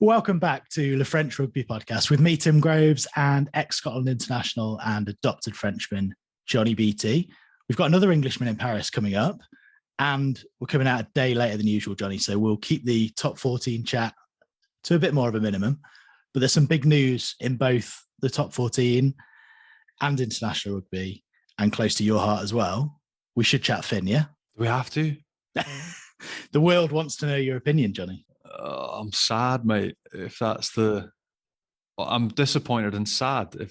Welcome back to the French Rugby Podcast with me, Tim Groves, and ex-Scotland international and adopted Frenchman, Johnny BT. We've got another Englishman in Paris coming up, and we're coming out a day later than usual, Johnny, so we'll keep the top 14 chat to a bit more of a minimum. But there's some big news in both the top 14 and international rugby, and close to your heart as well. We should chat Finn, yeah? Do we have to? The world wants to know your opinion, Johnny. I'm sad, mate. I'm disappointed and sad.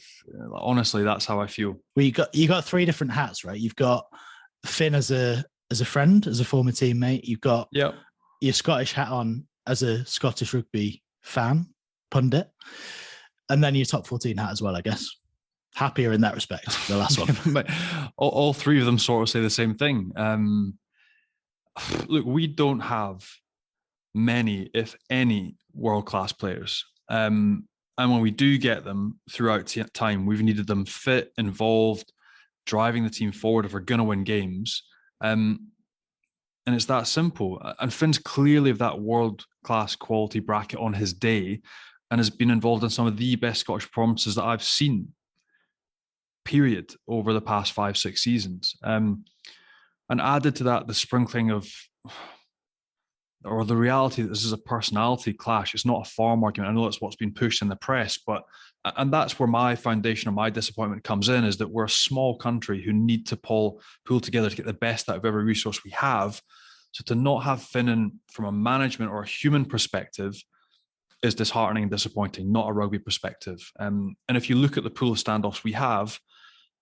Honestly, that's how I feel. Well, you got three different hats, right? You've got Finn as a friend, as a former teammate. You've got your Scottish hat on as a Scottish rugby fan, pundit, and then your top 14 hat as well, I guess. Happier in that respect, the last one. all three of them sort of say the same thing. Look, we don't have many, if any, world-class players. And when we do get them throughout time, we've needed them fit, involved, driving the team forward if we're going to win games. And it's that simple. And Finn's clearly of that world-class quality bracket on his day and has been involved in some of the best Scottish performances that I've seen, period, over the past 5-6 seasons. And added to that, the sprinkling of... or the reality that this is a personality clash. It's not a farm argument. I know that's what's been pushed in the press, and that's where my foundation of my disappointment comes in, is that we're a small country who need to pull together to get the best out of every resource we have. So to not have Finn in from a management or a human perspective is disheartening and disappointing, not a rugby perspective. And if you look at the pool of standoffs we have,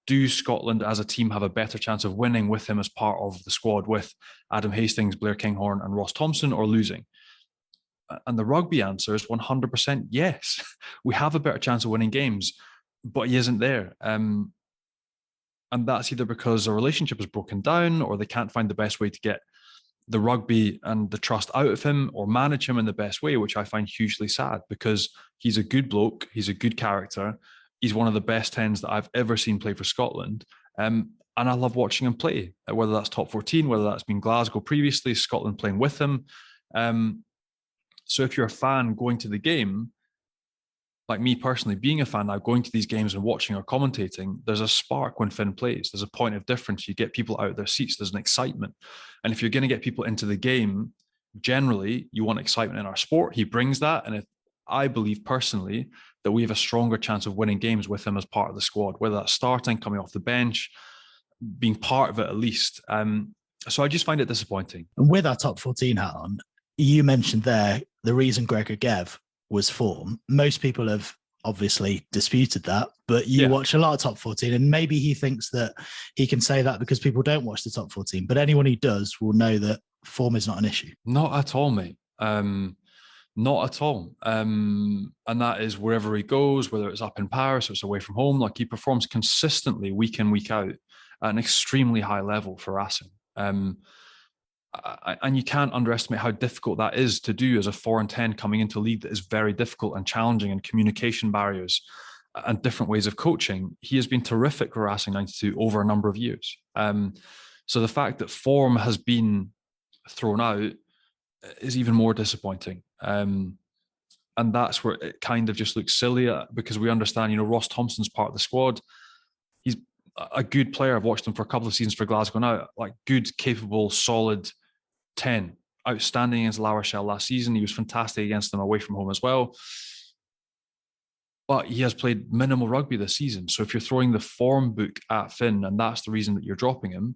do Scotland as a team have a better chance of winning with him as part of the squad with Adam Hastings, Blair Kinghorn and Ross Thompson, or losing? And the rugby answer is 100% yes. We have a better chance of winning games, but he isn't there. And that's either because a relationship is broken down or they can't find the best way to get the rugby and the trust out of him or manage him in the best way, which I find hugely sad because he's a good bloke, he's a good character. He's one of the best 10s that I've ever seen play for Scotland. And I love watching him play, whether that's top 14, whether that's been Glasgow previously, Scotland playing with him. So if you're a fan going to the game, like me personally, being a fan now, going to these games and watching or commentating, there's a spark when Finn plays. There's a point of difference. You get people out of their seats. There's an excitement. And if you're going to get people into the game, generally, you want excitement in our sport. He brings that. And I believe personally that we have a stronger chance of winning games with him as part of the squad, whether that's starting, coming off the bench, being part of it at least. So I just find it disappointing. And with our top 14 hat on, you mentioned there the reason Gregor Gev was form. Most people have obviously disputed that, but you watch a lot of top 14 and maybe he thinks that he can say that because people don't watch the top 14, but anyone who does will know that form is not an issue. Not at all, mate. Not at all. And that is wherever he goes, whether it's up in Paris or it's away from home, like he performs consistently week in, week out at an extremely high level for Racing. And you can't underestimate how difficult that is to do as a 4 and 10 coming into a league that is very difficult and challenging, and communication barriers and different ways of coaching. He has been terrific for Racing 92 over a number of years. So the fact that form has been thrown out is even more disappointing. And that's where it kind of just looks silly because we understand, Ross Thompson's part of the squad. He's a good player. I've watched him for a couple of seasons for Glasgow now, like good, capable, solid 10. Outstanding against La Rochelle last season. He was fantastic against them away from home as well. But he has played minimal rugby this season. So if you're throwing the form book at Finn and that's the reason that you're dropping him,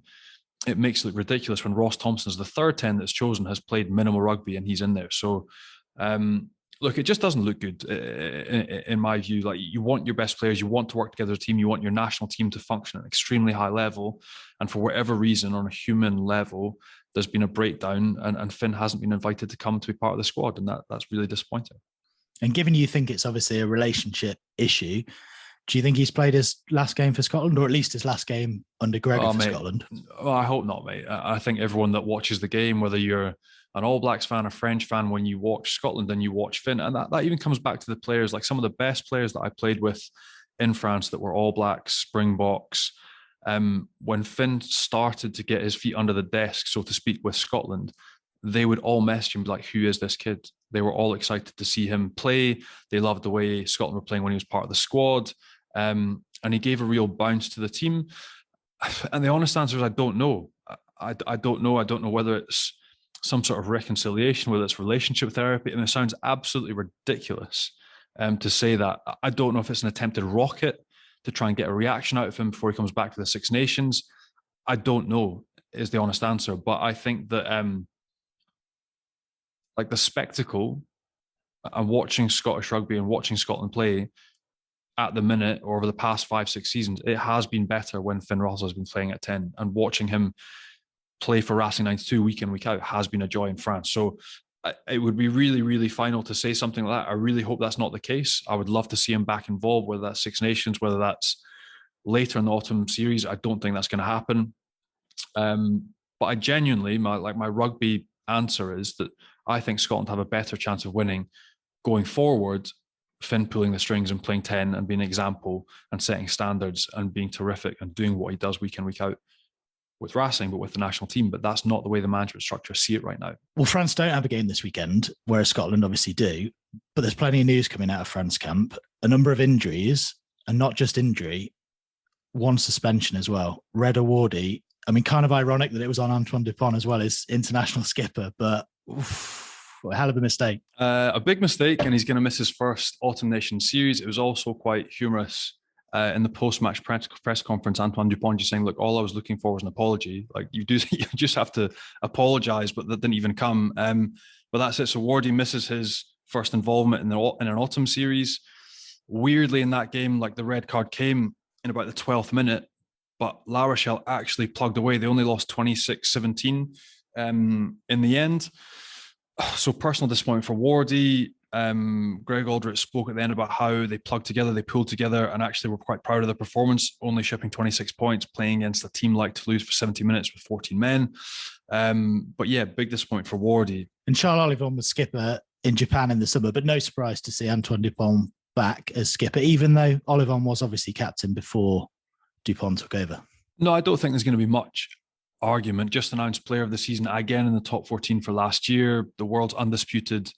it makes it look ridiculous when Ross Thompson's the third 10 that's chosen, has played minimal rugby and he's in there. So, look, it just doesn't look good in my view. Like, you want your best players, you want to work together as a team, you want your national team to function at an extremely high level. And for whatever reason, on a human level, there's been a breakdown and Finn hasn't been invited to come to be part of the squad. And that's really disappointing. And given you think it's obviously a relationship issue, do you think he's played his last game for Scotland, or at least his last game under Gregor for Scotland? Well, I hope not, mate. I think everyone that watches the game, whether you're an All Blacks fan, a French fan, when you watch Scotland and you watch Finn, and that even comes back to the players, like some of the best players that I played with in France that were All Blacks, Springboks. When Finn started to get his feet under the desk, so to speak, with Scotland, they would all message him like, who is this kid? They were all excited to see him play. They loved the way Scotland were playing when he was part of the squad. And he gave a real bounce to the team. And the honest answer is, I don't know. I don't know. I don't know whether it's some sort of reconciliation, whether it's relationship therapy. And it sounds absolutely ridiculous to say that. I don't know if it's an attempted rocket to try and get a reaction out of him before he comes back to the Six Nations. I don't know is the honest answer. But I think that like the spectacle and watching Scottish rugby and watching Scotland play at the minute or over the past 5-6 seasons, it has been better when Finn Russell has been playing at 10, and watching him play for Racing 92 week in, week out has been a joy in France. So it would be really, really final to say something like that. I really hope that's not the case. I would love to see him back involved, whether that's Six Nations, whether that's later in the autumn series. I don't think that's going to happen. But I genuinely, my rugby answer is that I think Scotland have a better chance of winning going forward. Finn pulling the strings and playing 10 and being an example and setting standards and being terrific and doing what he does week in, week out with Racing, but with the national team. But that's not the way the management structure see it right now. Well, France don't have a game this weekend, whereas Scotland obviously do. But there's plenty of news coming out of France camp. A number of injuries, and not just injury, one suspension as well. Reda Wardi, I mean, kind of ironic that it was on Antoine Dupont as well as international skipper, but a hell of a mistake. A big mistake, and he's going to miss his first Autumn Nations series. It was also quite humorous in the post-match press conference. Antoine Dupont just saying, "Look, all I was looking for was an apology. Like you just have to apologise," but that didn't even come. But that's it. So Wardy misses his first involvement in an Autumn series. Weirdly, in that game, like the red card came in about the 12th minute, but La Rochelle actually plugged away. They only lost 26-17 in the end. So personal disappointment for Wardy. Greg Aldrich spoke at the end about how they plugged together, they pulled together, and actually were quite proud of the performance, only shipping 26 points, playing against a team like Toulouse for 70 minutes with 14 men. But yeah, big disappointment for Wardy. And Charles Olivon was skipper in Japan in the summer, but no surprise to see Antoine Dupont back as skipper, even though Olivon was obviously captain before Dupont took over. No, I don't think there's going to be much argument. Just announced player of the season again in the top 14 for last year. The world's undisputed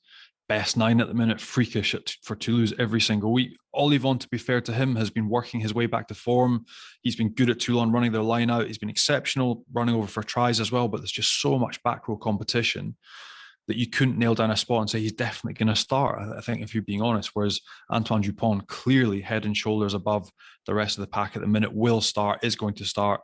best 9 at the minute, freakish for Toulouse every single week. Olivon, to be fair to him, has been working his way back to form. He's been good at Toulon running their line out. He's been exceptional running over for tries as well, but there's just so much back row competition that you couldn't nail down a spot and say he's definitely going to start, I think, if you're being honest. Whereas Antoine Dupont, clearly head and shoulders above the rest of the pack at the minute, will start, is going to start,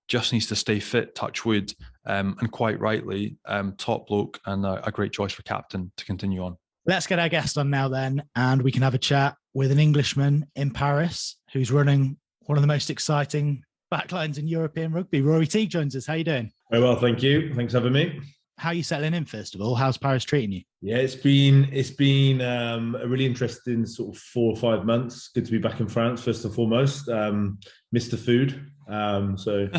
just needs to stay fit, touch wood, and quite rightly, top bloke and a great choice for captain to continue on. Let's get our guest on now then, and we can have a chat with an Englishman in Paris who's running one of the most exciting backlines in European rugby. Rory Teague joins us. How are you doing? Very well, thank you. Thanks for having me. How are you settling in, first of all? How's Paris treating you? Yeah, it's been a really interesting sort of 4 or 5 months. Good to be back in France, first and foremost. Missed the food. So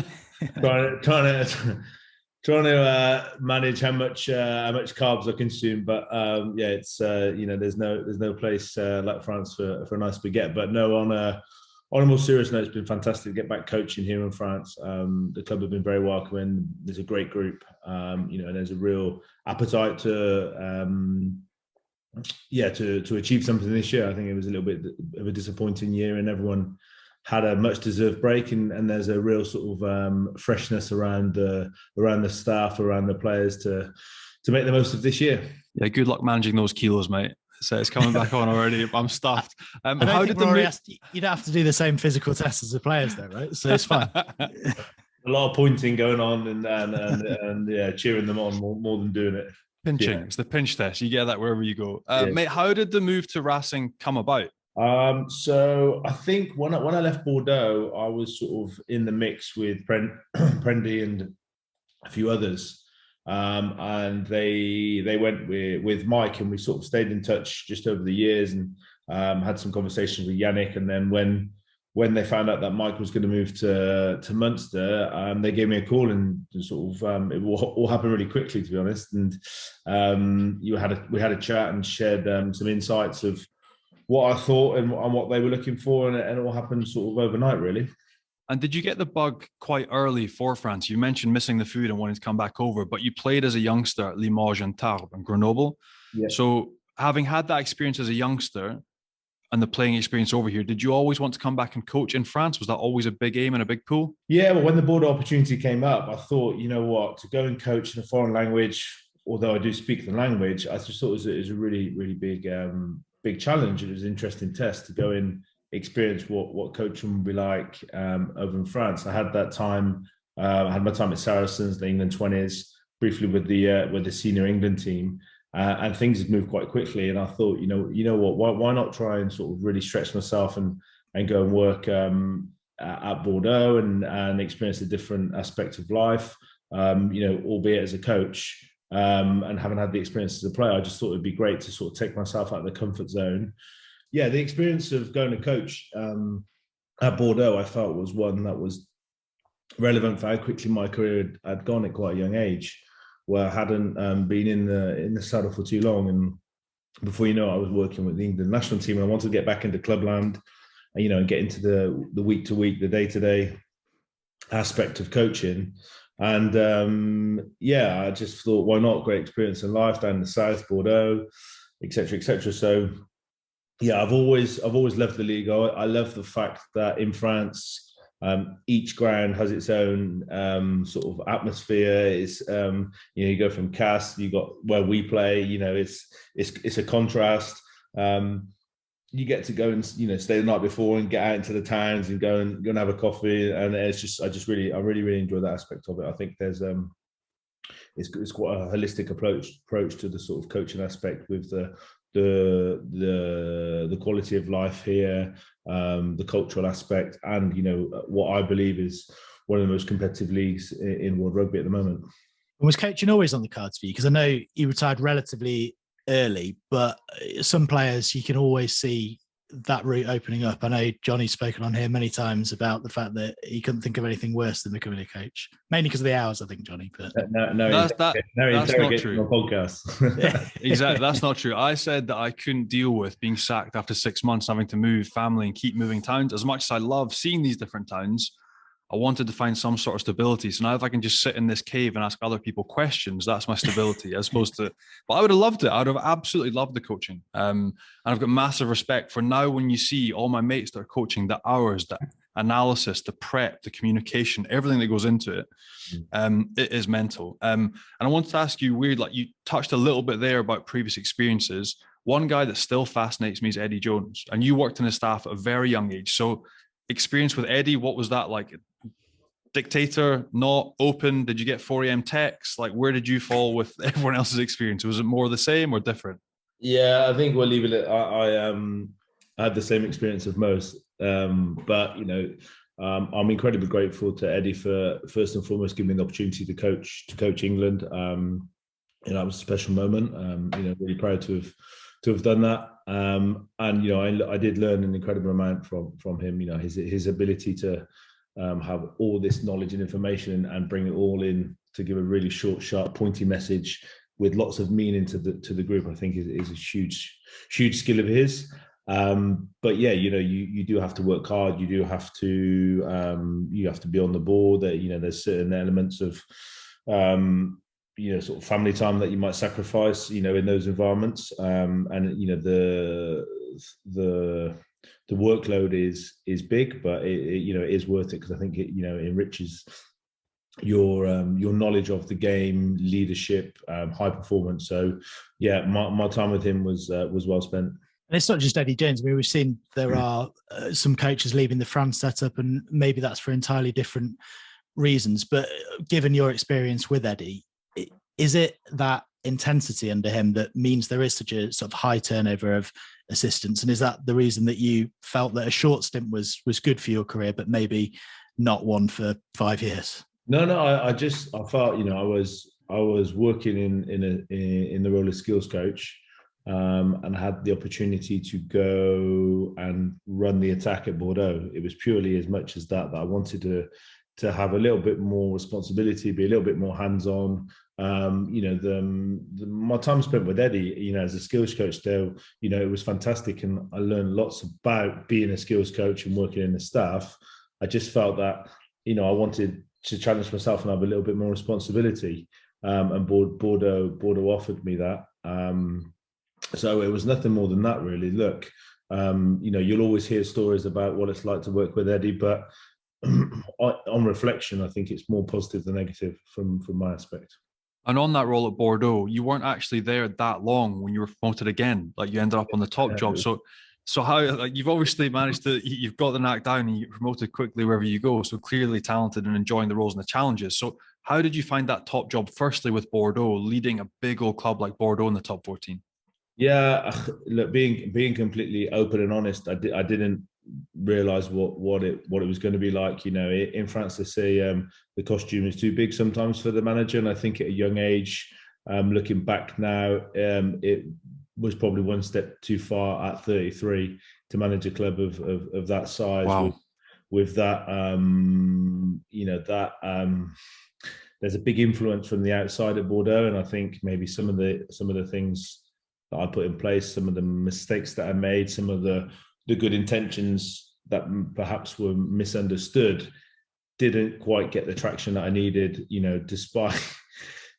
trying to manage how much carbs I consume, but yeah, it's there's no place like France for a nice baguette. But no, on a more serious note, it's been fantastic to get back coaching here in France. The club have been very welcoming. There's a great group, and there's a real appetite to achieve something this year. I think it was a little bit of a disappointing year, and everyone had a much deserved break, and there's a real sort of freshness around the staff, around the players to make the most of this year. Yeah, good luck managing those kilos, mate. So it's coming back on already. I'm stuffed. How did you don't have to do the same physical tests as the players, though, right? So it's fine. A lot of pointing going on and yeah, cheering them on more than doing it. Pinching. Yeah. It's the pinch test. You get that wherever you go. Yeah. Mate, how did the move to Racing come about? So I think when I left Bordeaux, I was sort of in the mix with Prendy and a few others. And they went with Mike, and we sort of stayed in touch just over the years, and had some conversations with Yannick. And then when they found out that Mike was going to move to Munster, they gave me a call, and sort of it all happened really quickly, to be honest. And we had a chat and shared some insights of what I thought and what they were looking for, and it all happened sort of overnight, really. And did you get the bug quite early for France? You mentioned missing the food and wanting to come back over, but you played as a youngster at Limoges and Tarbes and Grenoble. Yeah. So having had that experience as a youngster and the playing experience over here, did you always want to come back and coach in France? Was that always a big aim and a big pool? Yeah, but when the Bordeaux opportunity came up, I thought, you know what, to go and coach in a foreign language, although I do speak the language, I just thought it was a really, really big challenge. It was an interesting test to go and experience what coaching would be like over in France. I had that time. I had my time at Saracens, the England 20s, briefly with the senior England team, and things had moved quite quickly. And I thought, you know what, why not try and sort of really stretch myself and go and work at Bordeaux and experience a different aspect of life. Albeit as a coach. And having had the experience as a player, I just thought it'd be great to sort of take myself out of the comfort zone. Yeah, the experience of going to coach at Bordeaux, I felt was one that was relevant for how quickly my career had gone at quite a young age, where I hadn't been in the saddle for too long. And before you know it, I was working with the England national team, and I wanted to get back into clubland, and get into the week to week, the day to day aspect of coaching. And I just thought, why not? Great experience in life down in the south, Bordeaux, etc., etc. So, yeah, I've always loved the league. I love the fact that in France, each ground has its own sort of atmosphere. It's you go from Castres, you got where we play. It's a contrast. You get to go and stay the night before and get out into the towns and go and have a coffee, and it's just I really enjoy that aspect of it. I think there's it's quite a holistic approach to the sort of coaching aspect with the quality of life here, the cultural aspect, and what I believe is one of the most competitive leagues in world rugby at the moment. And was coaching always on the cards for you? Because I know you retired relatively early, but some players you can always see that route opening up. I know Johnny's spoken on here many times about the fact that he couldn't think of anything worse than becoming a coach, mainly because of the hours, I think, Johnny. But that's not true. Podcast. Exactly, that's not true. I said that I couldn't deal with being sacked after 6 months, having to move family and keep moving towns. As much as I love seeing these different towns, I wanted to find some sort of stability. So now if I can just sit in this cave and ask other people questions, that's my stability as opposed to, but I would have loved it. I would have absolutely loved the coaching. And I've got massive respect for now when you see all my mates that are coaching, the hours, the analysis, the prep, the communication, everything that goes into it. It is mental. And I wanted to ask you, like you touched a little bit there about previous experiences. One guy that still fascinates me is Eddie Jones. And you worked in his staff at a very young age. So experience with Eddie, what was that like? Dictator, not open? Did you get 4 a.m. texts? Like, where did you fall with everyone else's experience? Was it more the same or different? Yeah, I think we'll leave it. I had the same experience of most, but I'm incredibly grateful to Eddie for first and foremost giving me the opportunity to coach England. It was a special moment. Really proud to have done that. And I did learn an incredible amount from him. His ability to have all this knowledge and information and bring it all in to give a really short, sharp, pointy message with lots of meaning to the group, I think is a huge skill of his. But yeah, you do have to work hard. You do have to be on the ball. That there's certain elements of sort of family time that you might sacrifice in those environments. And the workload is big, but it is worth it because I think it enriches your knowledge of the game, leadership, high performance. So yeah, my time with him was well spent. And it's not just Eddie Jones. I mean, we've seen there are some coaches leaving the France setup, and maybe that's for entirely different reasons. But given your experience with Eddie, is it that intensity under him that means there is such a sort of high turnover of assistants? And is that the reason that you felt that a short stint was good for your career, but maybe not one for 5 years? No, I felt I was working in the role of skills coach, and had the opportunity to go and run the attack at Bordeaux. It was purely as much as that I wanted to have a little bit more responsibility, be a little bit more hands-on. My time spent with Eddie, as a skills coach there, it was fantastic, and I learned lots about being a skills coach and working in the staff. I just felt that, I wanted to challenge myself and have a little bit more responsibility. And Bordeaux offered me that. So it was nothing more than that, really. Look, you'll always hear stories about what it's like to work with Eddie, but on reflection, I think it's more positive than negative from my aspect. And on that role at Bordeaux, you weren't actually there that long when you were promoted again. Like, you ended up on the top job. So how, like, you've obviously managed to, you've got the knack down and you get promoted quickly wherever you go. So clearly talented and enjoying the roles and the challenges. So how did you find that top job, firstly with Bordeaux, leading a big old club like Bordeaux in the top 14? Yeah, look, being completely open and honest, I didn't realize what it was going to be like. In France, they say the costume is too big sometimes for the manager, and I think at a young age, looking back now, it was probably one step too far at 33 to manage a club of that size. Wow. With that, there's a big influence from the outside at Bordeaux, and I think maybe some of the things that I put in place, some of the mistakes that I made, some of the good intentions that perhaps were misunderstood, didn't quite get the traction that I needed, despite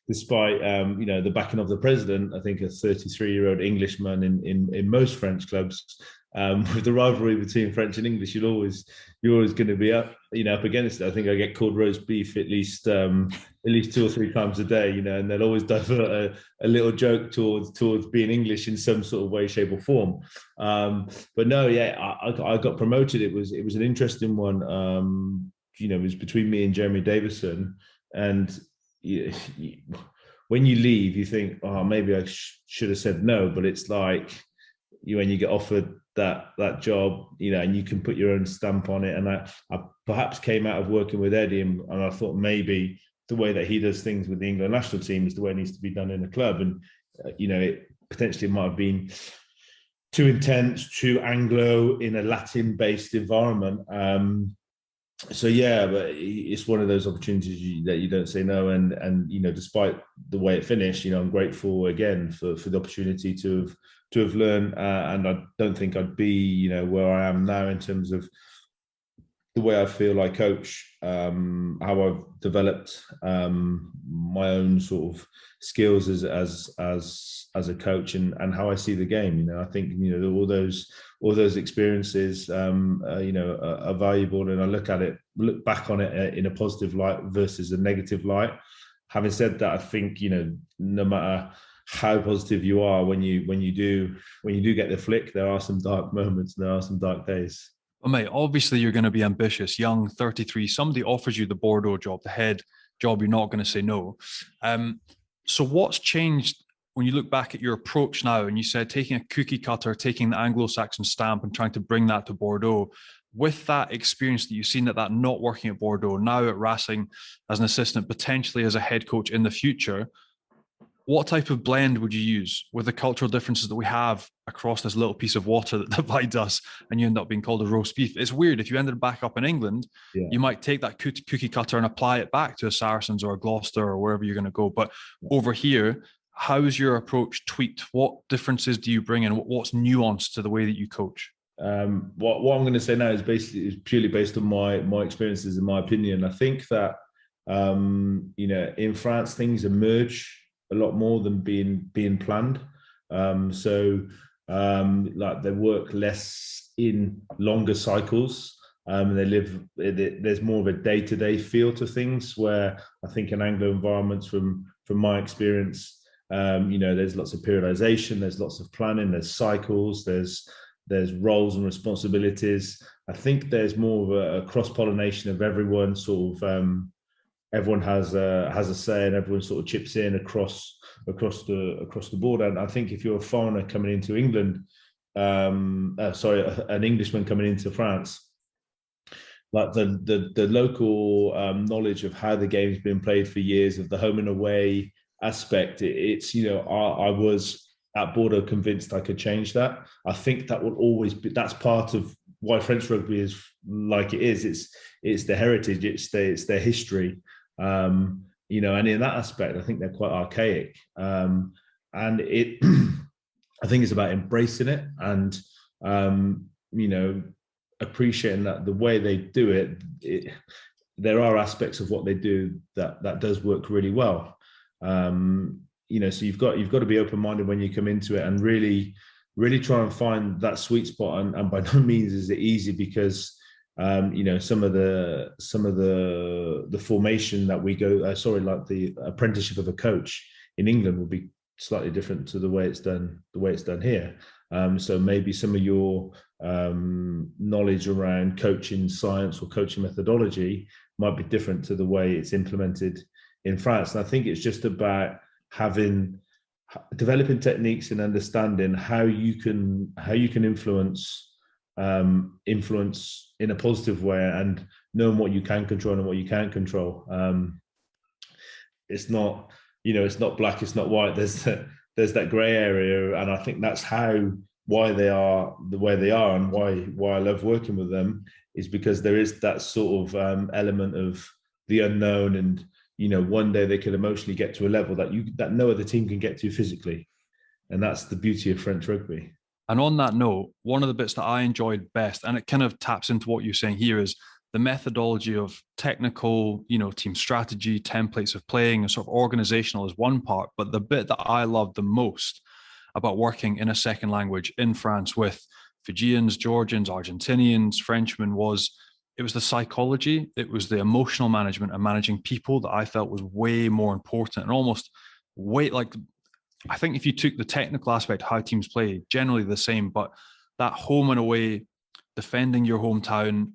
the backing of the president. I think a 33-year-old Englishman in most French clubs, with the rivalry between French and English, you're always going to be up against it. I think I get called roast beef at least 2 or 3 times a day, and they'll always divert a little joke towards being English in some sort of way, shape, or form. But no, yeah, I got promoted. It was an interesting one. It was between me and Jeremy Davison, and when you leave, you think, oh, maybe I should have said no. But it's like when you get offered that job, and you can put your own stamp on it. And I perhaps came out of working with Eddie, and I thought maybe the way that he does things with the England national team is the way it needs to be done in a club. And it potentially might have been too intense, too Anglo in a Latin-based environment. So yeah, but it's one of those opportunities that you don't say no. And despite the way it finished, I'm grateful again for the opportunity to have learned. And I don't think I'd be where I am now in terms of the way I feel I coach, how I've developed my own sort of skills as a coach, and how I see the game. I think all those experiences are valuable, and I look back on it in a positive light versus a negative light. Having said that, I think no matter how positive you are, when you do get the flick, there are some dark moments, and there are some dark days. Well, mate, obviously you're going to be ambitious, young, 33. Somebody offers you the Bordeaux job, the head job. You're not going to say no. So what's changed when you look back at your approach now, and you said taking a cookie cutter, taking the Anglo-Saxon stamp and trying to bring that to Bordeaux, with that experience that you've seen that not working at Bordeaux, now at Racing as an assistant, potentially as a head coach in the future, what type of blend would you use with the cultural differences that we have across this little piece of water that divides us, and you end up being called a roast beef? It's weird. If you ended back up in England, you might take that cookie cutter and apply it back to a Saracens or a Gloucester or wherever you're going to go. But over here, how is your approach tweaked? What differences do you bring in? What's nuanced to the way that you coach? What I'm going to say now is purely based on my experiences and my opinion. I think that in France things emerge a lot more than being planned. Like they work less in longer cycles. There's more of a day-to-day feel to things, where I think in Anglo environments, from my experience, there's lots of periodization, there's lots of planning, there's cycles, there's roles and responsibilities. I think there's more of a cross-pollination of everyone sort of everyone has a say, and everyone sort of chips in across the board. And I think if you're a foreigner coming into England, an Englishman coming into France, like the local knowledge of how the game's been played for years, of the home and away aspect, it's I was at Bordeaux convinced I could change that. I think that will always be, that's part of why French rugby is like it is. It's the heritage, it's their history. And in that aspect, I think they're quite archaic. And I think it's about embracing it. And, appreciating that the way they do it, there are aspects of what they do that does work really well. So you've got to be open-minded when you come into it and really try and find that sweet spot. And by no means is it easy, because some of the formation that we go, like the apprenticeship of a coach in England would be slightly different to the way it's done here. So maybe some of your knowledge around coaching science or coaching methodology might be different to the way it's implemented in France. And I think it's just about developing techniques and understanding how you can influence in a positive way, and knowing what you can control and what you can't control. It's not black, it's not white. There's that grey area, and I think that's why they are the way they are, and why I love working with them, is because there is that sort of element of the unknown, and one day they could emotionally get to a level that no other team can get to physically, and that's the beauty of French rugby. And on that note, one of the bits that I enjoyed best, and it kind of taps into what you're saying here, is the methodology of technical, team strategy, templates of playing, and sort of organizational is one part. But the bit that I loved the most about working in a second language in France with Fijians, Georgians, Argentinians, Frenchmen was the psychology, it was the emotional management and managing people that I felt was way more important, and almost I think if you took the technical aspect, how teams play, generally the same, but that home and away, defending your hometown,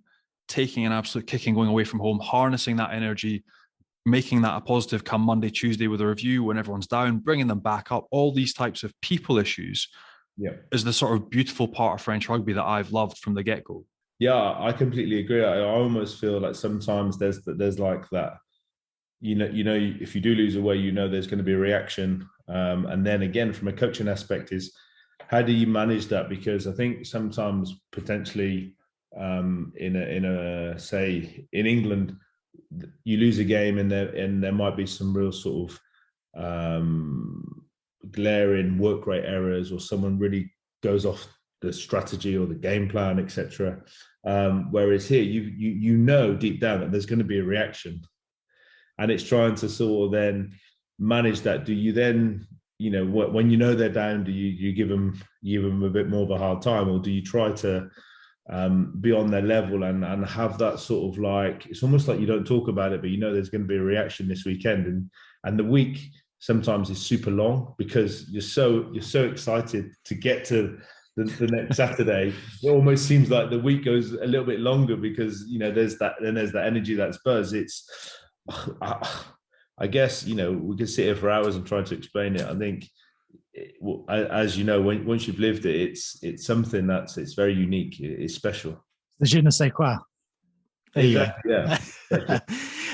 taking an absolute kicking, going away from home, harnessing that energy, making that a positive come Monday, Tuesday with a review when everyone's down, bringing them back up, all these types of people issues is the sort of beautiful part of French rugby that I've loved from the get-go. Yeah, I completely agree. I almost feel like sometimes there's like that, if you do lose away, there's going to be a reaction. And then again, from a coaching aspect, is how do you manage that? Because I think sometimes potentially in England, you lose a game and there might be some real sort of glaring work rate errors, or someone really goes off the strategy or the game plan, etc. Whereas here, you deep down that there's going to be a reaction, and it's trying to sort of then manage that. Do you then, when they're down, do you give them a bit more of a hard time, or do you try to be on their level and have that sort of like, it's almost like you don't talk about it, but there's going to be a reaction this weekend, and the week sometimes is super long because you're so excited to get to the next Saturday. It almost seems like the week goes a little bit longer because there's that energy, that's buzz. It's I guess we could sit here for hours and try to explain it. I think as once you've lived it, it's something it's very unique. It's special. The je ne sais quoi. There exactly, you go. Yeah.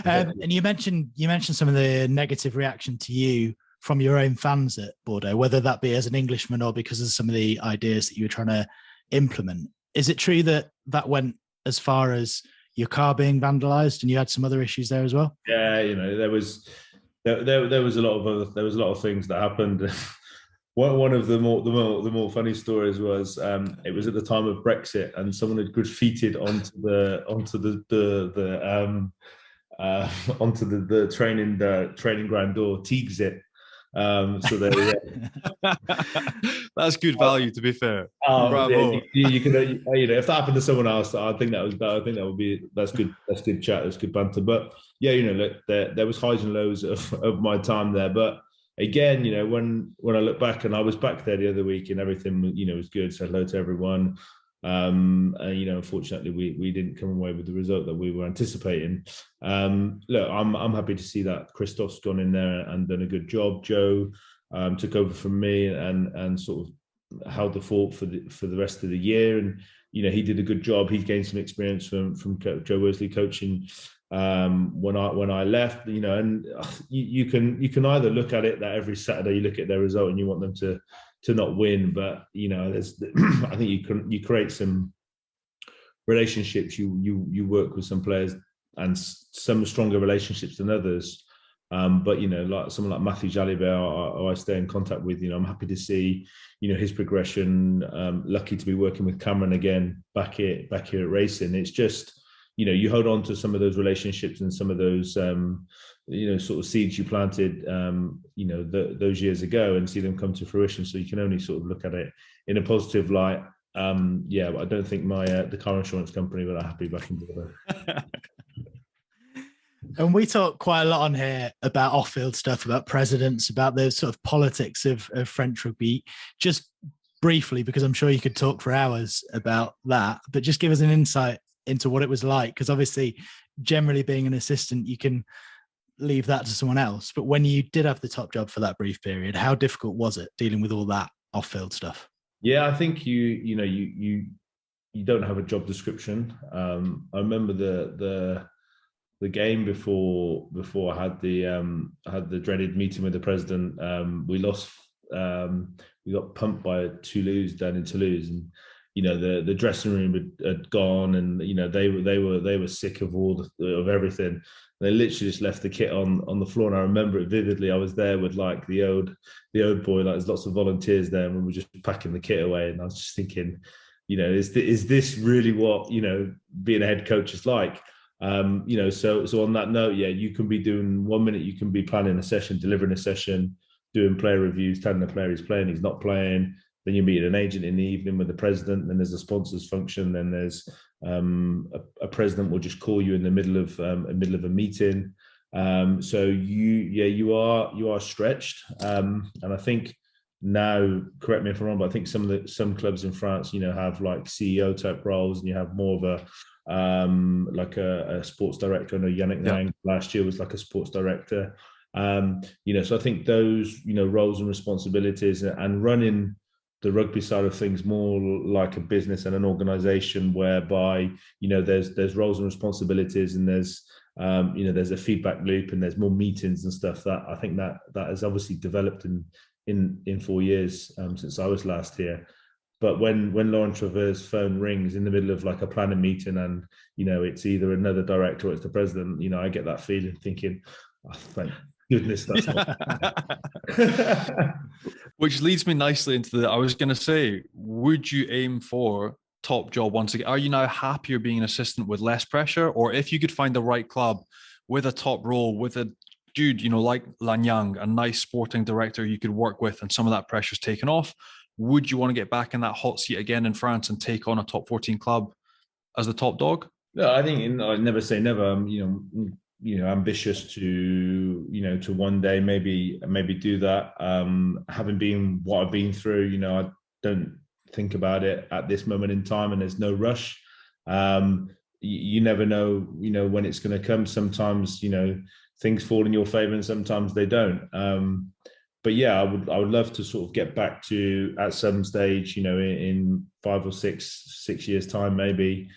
And you mentioned some of the negative reaction to you from your own fans at Bordeaux, whether that be as an Englishman or because of some of the ideas that you were trying to implement. Is it true that went as far as your car being vandalized and you had some other issues there as well? Yeah, there was a lot of things that happened. One of the more funny stories was it was at the time of Brexit, and someone had graffitied onto the training ground door, Teague's it. So there, yeah. That's good value, to be fair. Bravo. You can, if that happened to someone else, I think that's good. That's good chat. That's good banter. But yeah, look, there was highs and lows of my time there. But again, when I look back, and I was back there the other week, and everything, was good. Said hello to everyone. And unfortunately, we didn't come away with the result that we were anticipating. Look, I'm happy to see that Christoph's gone in there and done a good job. Joe took over from me and sort of held the fort for the rest of the year, and he did a good job. He gained some experience from Joe Worsley coaching when I left. And you can either look at it that every Saturday you look at their result and you want them to not win, but I think you create some relationships. You work with some players and some stronger relationships than others, But like someone like Matthew Jalibert, I stay in contact with. I'm happy to see his progression. Lucky to be working with Cameron again back here at Racing. It's just you hold on to some of those relationships and some of those sort of seeds you planted those years ago, and see them come to fruition. So you can only sort of look at it in a positive light. But I don't think the car insurance company were that happy back in Bordeaux. And we talk quite a lot on here about off-field stuff, about presidents, about the sort of politics of French rugby. Just briefly, because I'm sure you could talk for hours about that, but just give us an insight into what it was like. Because obviously, generally being an assistant, you can leave that to someone else. But when you did have the top job for that brief period, how difficult was it dealing with all that off-field stuff? Yeah, I think you don't have a job description. I remember the game before I had the dreaded meeting with the president. We lost. We got pumped by Toulouse down in Toulouse, and the dressing room had gone, and they were sick of of everything. They literally just left the kit on the floor, and I remember it vividly. I was there with like the old boy. Like there's lots of volunteers there, and we were just packing the kit away. And I was just thinking, is this really what being a head coach is like? So on that note, yeah, you can be doing 1 minute, you can be planning a session, delivering a session, doing player reviews, telling the player he's playing, he's not playing. Then you meet an agent in the evening with the president. Then there's a sponsors function. Then there's a president will just call you in the middle of a meeting. So you are stretched. And I think now, correct me if I'm wrong, but I think some clubs in France, have like CEO type roles, and you have more of a sports director. I know Yannick Lang last year was like a sports director. So I think those roles and responsibilities, and running the rugby side of things more like a business and an organization, whereby there's roles and responsibilities, and there's a feedback loop, and there's more meetings and stuff. That I think that has obviously developed in 4 years since I was last here. But when Laurent Trevor's phone rings in the middle of like a planning meeting, and it's either another director or it's the president, I get that feeling, thinking, oh, thank goodness that's not. Which leads me nicely into I was going to say, would you aim for top job once again? Are you now happier being an assistant with less pressure? Or if you could find the right club with a top role, with a dude, like Lanyang, a nice sporting director you could work with, and some of that pressure's taken off, would you want to get back in that hot seat again in France and take on a top 14 club as the top dog? No, I think I never say never. I'm, ambitious to one day maybe do that. Having been what I've been through, I don't think about it at this moment in time, and there's no rush. You never know, when it's going to come. Sometimes, things fall in your favor, and sometimes they don't. But yeah, I would love to sort of get back to, at some stage, in 5 or 6 years time, maybe,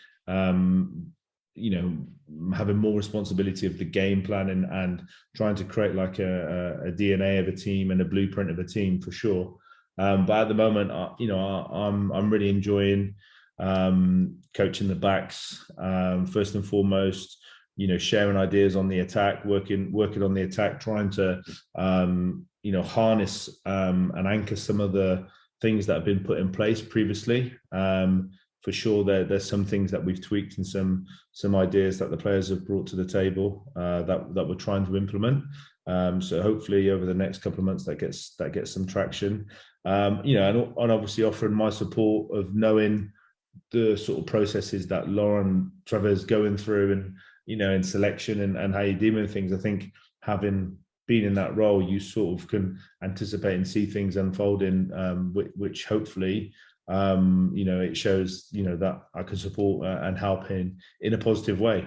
having more responsibility of the game plan, and trying to create like a DNA of a team and a blueprint of a team, for sure. But at the moment, I'm really enjoying coaching the backs, first and foremost. Sharing ideas on the attack, working on the attack, trying to harness and anchor some of the things that have been put in place previously. For sure, there's some things that we've tweaked, and some ideas that the players have brought to the table that we're trying to implement. So hopefully over the next couple of months that gets some traction. And obviously offering my support of knowing the sort of processes that Laurent Trevor's going through, and in selection and how you deal with things. I think having been in that role, you sort of can anticipate and see things unfolding, which hopefully it shows that I can support and help in a positive way.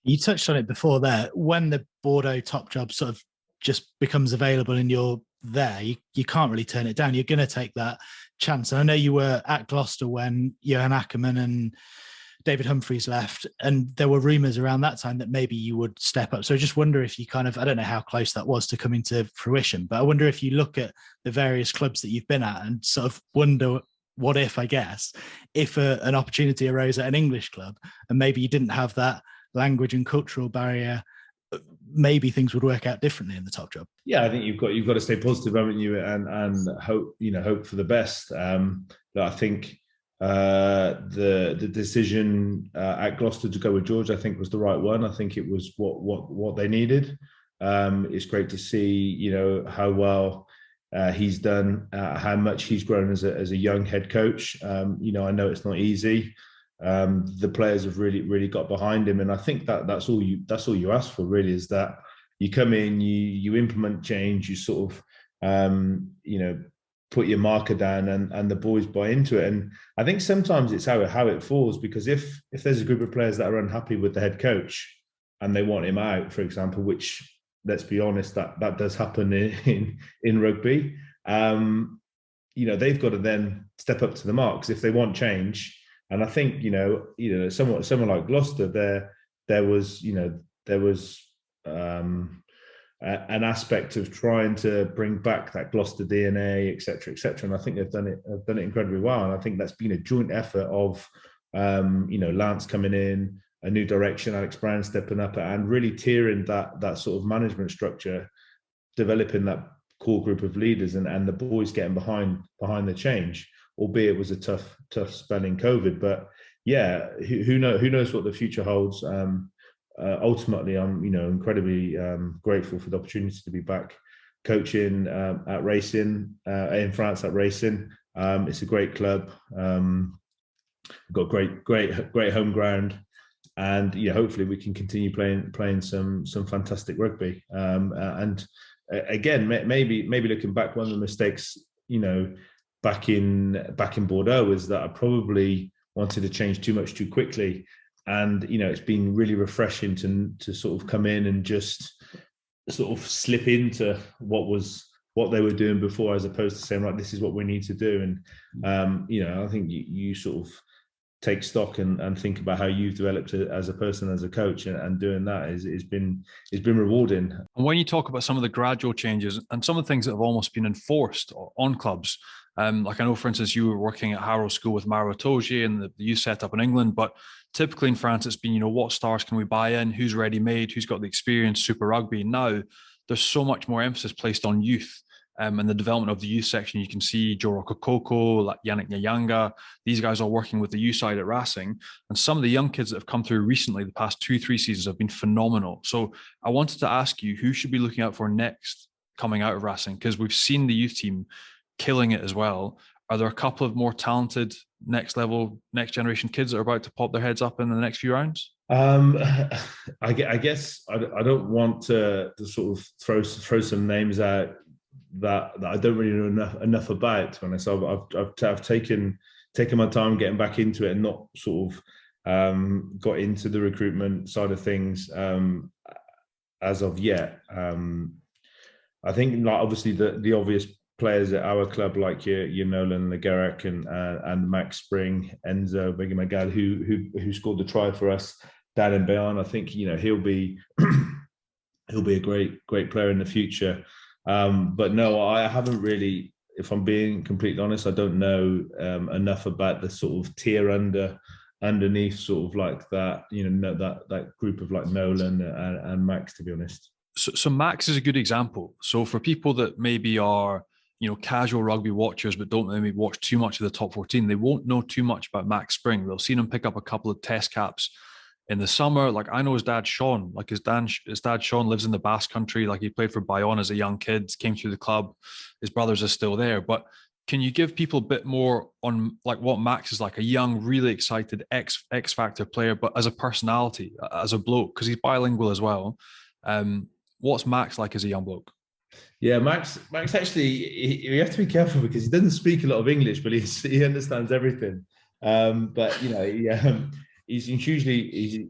You touched on it before there. When the Bordeaux top job sort of just becomes available and you're there, you can't really turn it down. You're going to take that chance. And I know you were at Gloucester when Johan Ackermann and David Humphreys left, and there were rumours around that time that maybe you would step up. So I just wonder if you I don't know how close that was to coming to fruition, but I wonder if you look at the various clubs that you've been at and sort of wonder, what if an opportunity arose at an English club, and maybe you didn't have that language and cultural barrier maybe things would work out differently in the top job. Yeah, I think you've got to stay positive, haven't you, and hope for the best. But I think the decision at Gloucester to go with George, I think, was the right one. I think it was what they needed. It's great to see, how well he's done, how much he's grown as a young head coach. I know it's not easy. The players have really got behind him, and I think that's all you ask for, really, is that you come in, you implement change, you sort of put your marker down, and the boys buy into it. And I think sometimes it's how it falls, because if there's a group of players that are unhappy with the head coach and they want him out, for example, which, let's be honest, that does happen in rugby, they've got to then step up to the mark, because if they want change. And I think, someone like Gloucester, there was an aspect of trying to bring back that Gloucester DNA, et cetera, and I think they've done it incredibly well. And I think that's been a joint effort of, Lance coming in, a new direction, Alex Brown stepping up, and really tiering that sort of management structure, developing that core group of leaders, and the boys getting behind the change. Albeit it was a tough spell in COVID, but yeah, who knows what the future holds. Ultimately, I'm incredibly grateful for the opportunity to be back coaching at Racing in France at Racing. It's a great club. We've got great home ground, and hopefully we can continue playing some fantastic rugby. And again, maybe looking back, one of the mistakes back in Bordeaux is that I probably wanted to change too much too quickly. And, it's been really refreshing to sort of come in and just sort of slip into what they were doing before, as opposed to saying, right, this is what we need to do. And, I think you sort of take stock and think about how you've developed as a person, as a coach, and doing that has been rewarding. And when you talk about some of the gradual changes and some of the things that have almost been enforced on clubs, like I know, for instance, you were working at Harrow School with Maro Itoje and the youth set up in England, but typically in France, it's been, what stars can we buy in? Who's ready-made? Who's got the experience? Super Rugby. Now, there's so much more emphasis placed on youth and the development of the youth section. You can see Joe Rokokoko, like Yannick Nyanga. These guys are working with the youth side at Racing. And some of the young kids that have come through recently, the past 2-3 seasons, have been phenomenal. So I wanted to ask you, who should be looking out for next coming out of Racing? Because we've seen the youth team killing it as well. Are there a couple of more talented next generation kids that are about to pop their heads up in the next few rounds? I guess I don't want to sort of throw some names out that I don't really know enough about. To be honest, I've taken my time getting back into it and not sort of got into the recruitment side of things as of yet. I think, like, obviously the obvious players at our club, like your Nolan Legarrec and Max Spring, Enzo Begimagal, who scored the try for us down in Bayonne. I think he'll be a great player in the future. But no, I haven't really, if I'm being completely honest, I don't know enough about the sort of tier underneath, sort of like that, that group of like Nolan and Max, to be honest. So Max is a good example. So for people that maybe are, casual rugby watchers, but don't maybe watch too much of the top 14, they won't know too much about Max Spring. They'll see him pick up a couple of test caps in the summer. Like, I know his dad, Sean, like his dad, Sean, lives in the Basque Country. Like, he played for Bayonne as a young kid, came through the club. His brothers are still there. But can you give people a bit more on like what Max is like? A young, really excited X Factor player, but as a personality, as a bloke, because he's bilingual as well. What's Max like as a young bloke? Yeah, Max actually, you have to be careful because he doesn't speak a lot of English, but he understands everything. But he's hugely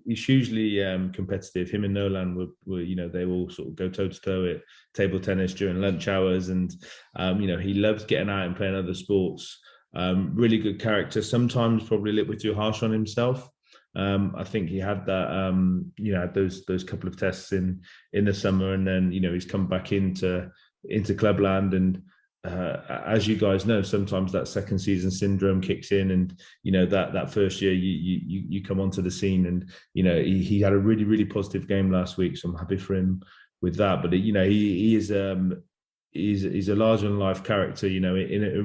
competitive. Him and Nolan were they all sort of go toe to toe at table tennis during lunch hours, and he loves getting out and playing other sports. Really good character. Sometimes probably a little bit too harsh on himself. I think he had that, those couple of tests in the summer, and then he's come back into clubland, and as you guys know, sometimes that second season syndrome kicks in, and that first year you come onto the scene, and he had a really, really positive game last week, so I'm happy for him with that. But he is he's a larger than life character, in a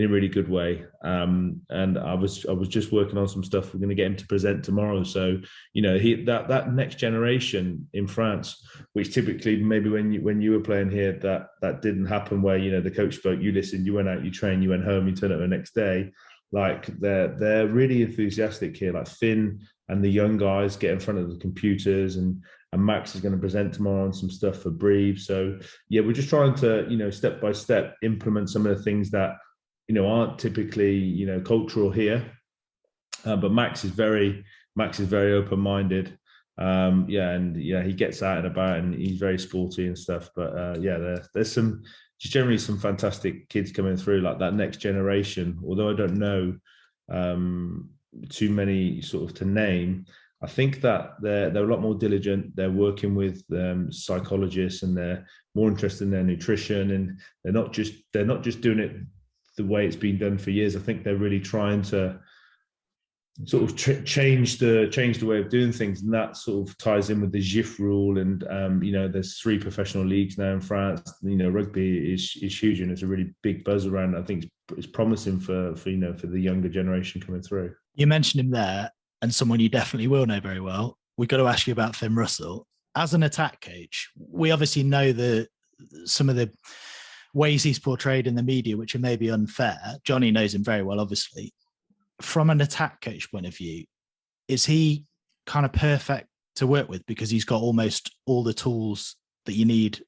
really good way. And I was just working on some stuff. We're going to get him to present tomorrow. So, that next generation in France, which typically maybe when you were playing here, that didn't happen, where, the coach spoke, you listened, you went out, you trained, you went home, you turned up the next day. Like they're really enthusiastic here. Like Finn and the young guys get in front of the computers, and Max is going to present tomorrow on some stuff for Breve. So yeah, we're just trying to, step by step implement some of the things that, aren't typically, cultural here. But Max is very open-minded. He gets out and about, and he's very sporty and stuff. But there's generally some fantastic kids coming through, like that next generation. Although I don't know too many sort of to name, I think that they're a lot more diligent. They're working with psychologists, and they're more interested in their nutrition, and they're not just doing it the way it's been done for years. I think they're really trying to sort of change the way of doing things, and that sort of ties in with the GIF rule. And there's 3 professional leagues now in France. Rugby is huge, and it's a really big buzz around. I think it's promising for the younger generation coming through. You mentioned him there, and someone you definitely will know very well. We've got to ask you about Finn Russell. As an attack coach, we obviously know some of the ways he's portrayed in the media, which are maybe unfair. Johnny knows him very well, obviously. From an attack coach point of view, is he kind of perfect to work with because he's got almost all the tools that you need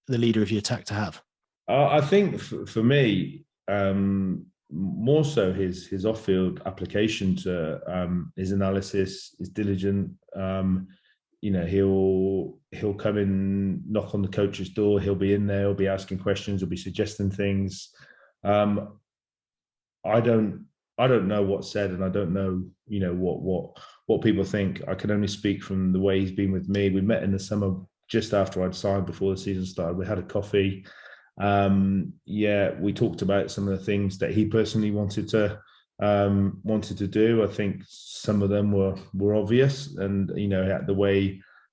the leader of your attack to have? I think for me, more so his off-field application to his analysis, his diligent. He'll come in, knock on the coach's door. He'll be in there. He'll be asking questions. He'll be suggesting things. I don't know what's said, and I don't know, what people think. I can only speak from the way he's been with me. We met in the summer just after I'd signed, before the season started. We had a coffee. We talked about some of the things that he personally wanted to do. I think some of them were obvious, and the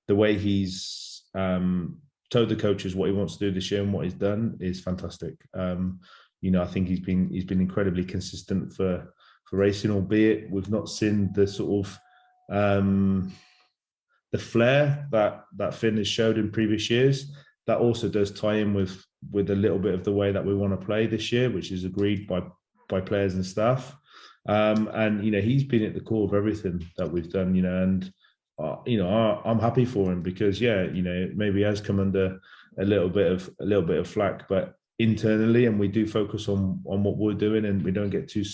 way he's told the coaches what he wants to do this year and what he's done is fantastic. I think he's been incredibly consistent for racing, albeit we've not seen the sort of the flair that Finn has showed in previous years. That also does tie in with a little bit of the way that we want to play this year, which is agreed by players and staff. And he's been at the core of everything that we've done. And I'm happy for him, because maybe he has come under a little bit of flack, but internally, and we do focus on what we're doing, and we don't get too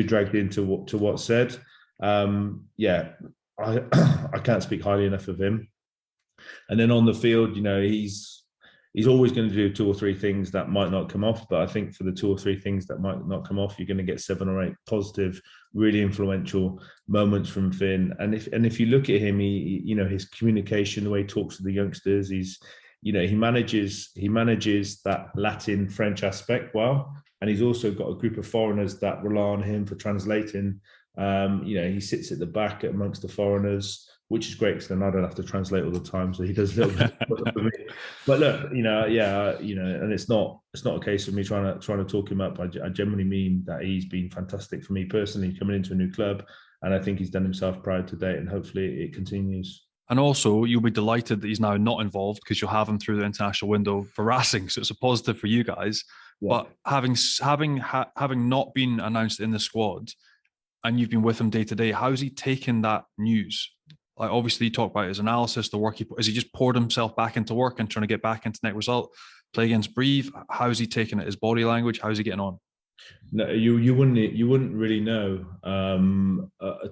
dragged into what's said. I can't speak highly enough of him. And then on the field, he's always going to do 2 or 3 things that might not come off. But I think for the 2 or 3 things that might not come off, you're going to get 7 or 8 positive, really influential moments from Finn. And if you look at him, he his communication, the way he talks to the youngsters, he manages that Latin French aspect well. And he's also got a group of foreigners that rely on him for translating. He sits at the back amongst the foreigners, which is great, because then I don't have to translate all the time. So he does a little bit for me. But look, and it's not a case of me trying to talk him up. I genuinely mean that he's been fantastic for me personally, coming into a new club, and I think he's done himself proud to date, and hopefully it continues. And also, you'll be delighted that he's now not involved, because you'll have him through the international window for racing. So it's a positive for you guys. Yeah. But having not been announced in the squad, and you've been with him day to day, how's he taken that news? Like, obviously, you talk about his analysis, the work has he just poured himself back into work and trying to get back into net result, play against Breve? How's he taking it? His body language? How's he getting on? No, you wouldn't really know.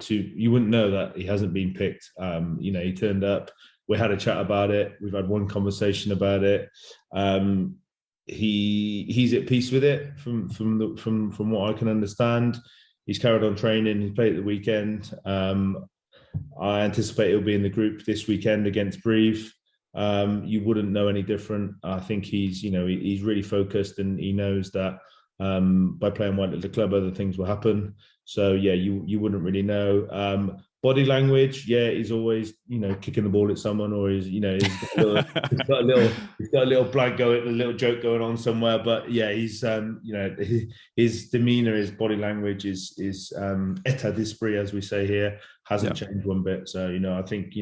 You wouldn't know that he hasn't been picked. He turned up. We had a chat about it. We've had one conversation about it. He's at peace with it from what I can understand. He's carried on training. He played at the weekend. I anticipate he'll be in the group this weekend against Breve. you wouldn't know any different. I think he's really focused, and he knows that by playing well at the club, other things will happen. So yeah, you wouldn't really know. Body language, yeah, he's always kicking the ball at someone, or he's he's got a little blank going, a little joke going on somewhere. But yeah, he's his demeanor, his body language is état d'esprit, as we say here, hasn't changed one bit. So I think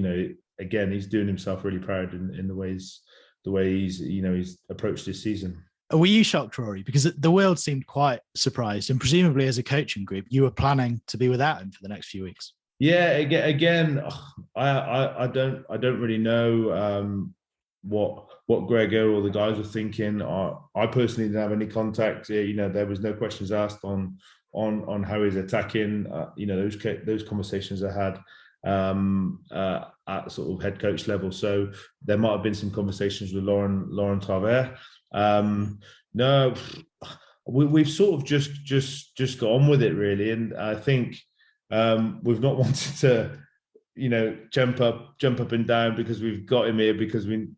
again, he's doing himself really proud in the way he's approached this season. Were you shocked, Rory? Because the world seemed quite surprised, and presumably as a coaching group, you were planning to be without him for the next few weeks. Yeah, again, I don't really know what Gregor or the guys were thinking. I personally didn't have any contact. There was no questions asked on how he's attacking. Those conversations I had at sort of head coach level. So there might have been some conversations with Laurent Travers. No, we've sort of just got on with it, really, and I think we've not wanted to jump up and down because we've got him here, because he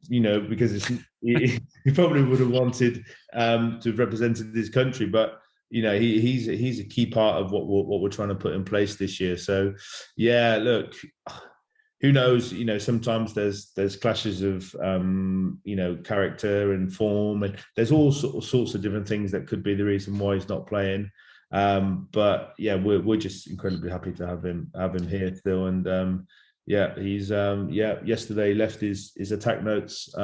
probably would have wanted to have represented his country, but he's a key part of what we're trying to put in place this year. So yeah, look, who knows? Sometimes there's clashes of character and form, and there's all sorts of different things that could be the reason why he's not playing. But yeah, we're just incredibly happy to have him here still. And he's yesterday left his attack notes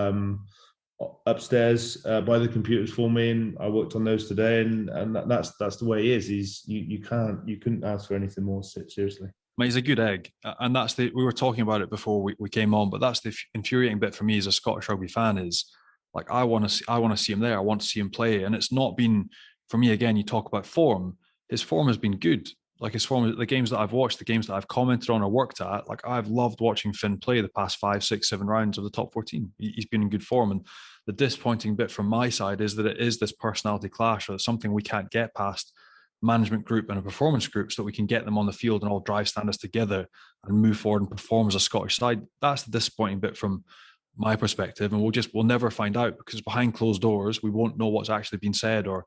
upstairs by the computers for me, and I worked on those today, and that's the way he is. You couldn't ask for anything more seriously. Mate, he's a good egg, and we were talking about it before we came on, but that's the infuriating bit for me as a Scottish rugby fan is, like, I want to see him there. I want to see him play, and it's not been, for me, again, you talk about form. His form has been good. Like, his form, the games that I've watched, the games that I've commented on or worked at, like, I've loved watching Finn play the past 5, 6, 7 rounds of the top 14. He's been in good form, and the disappointing bit from my side is that it is this personality clash, or something we can't get past management group and a performance group, so that we can get them on the field and all drive standards together and move forward and perform as a Scottish side. That's the disappointing bit from my perspective, and we'll never find out, because behind closed doors we won't know what's actually been said or